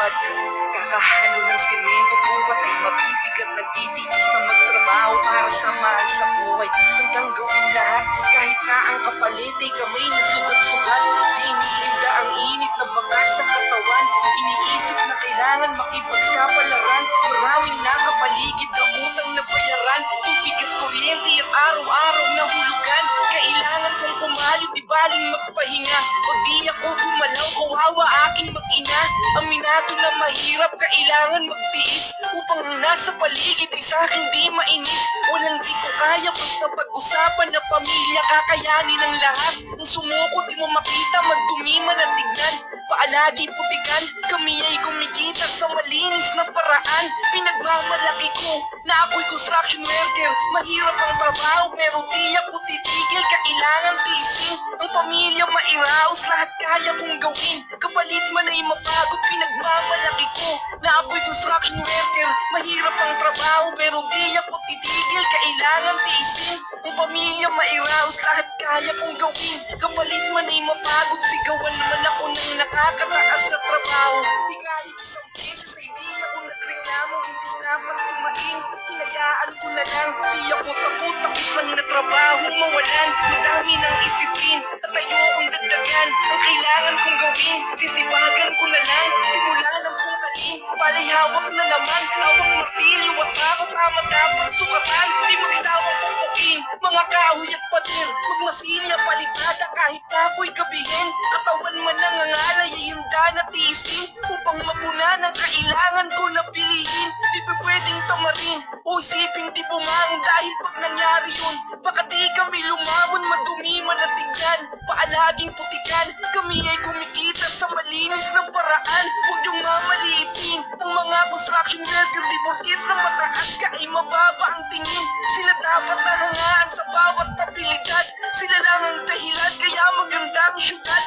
sipag. Kakahalo ng semento, buwan ay mabibigat. Nagtitiis na magtrabaho para sa mahal sa buhay. Hanggang gawin lahat, kahit na ang kapalit ay kamay na sugat-sugat. Di iniinda ang init na bakas sa katawan. Iniisip na kailangan makipagsapalaran. Maraming nakapaligid na utang na bayaran. Tubig at kuryente at araw-araw na hulugan. Kailangan kong pumalit, di baling magpahinga. Pag di ako gumalaw, kawawa aking mag-ina. Aminado na mahirap, kailangan magtiis. Upang ang nasa paligid ay sa'kin di mainis. Walang di ko kaya, basta pag-usapan na pamilya. Kakayanin ang lahat. Nung sumuko, di mo makita, magdumi man ang tignan. Paalagi putikan, kami ay kumikita sa malinis na paraan. Pinagmamalaki ko na ako'y construction worker. Mahirap ang trabaho pero di ako titigil. Kailangan tiisin ang pamilya mairaos. Lahat kaya kong gawin, kapalit man ay mapagod. Pinagmamalaki ko na ako'y construction worker. Mahirap ang trabaho pero di ako titigil. Kailangan tiisin ang pamilya mairaos. Lahat kaya kong gawin, kapalit man ay mapagod. Sigawan naman ako ng nakakataas sa trabaho. Di kahit isang beses ay di ako nagreklamo. Imbis na pagtumain, hinayaan ko na lang. Di ako takot lang na trabaho mawalan. Madami ng isipin at ayokong dagdagan. Ang kailangan kong gawin, sisipagan ko na lang. Simula ng kung alin, palay hawak na naman. Hawak martilyo at ako tama dapat sukatan. Di magsawang pupukin, mga kahoy at pader. Magmasilya palitada kahit ako'y gabihin. Katawan man ang angalay ay handa na tiisin. Upang mapunan ang kailangan ko na piliin. Di pa pwedeng tamarin o isipin di bumangon. Dahil pag nangyari yun, baka di kami lumamon. Madumi man ang tignan, paalaging putikan. Kami ay kumikita sa malinis na paraan. Huwag yung mamaliitin ang mga construction worker. Di porkit na mataas ka ay mababa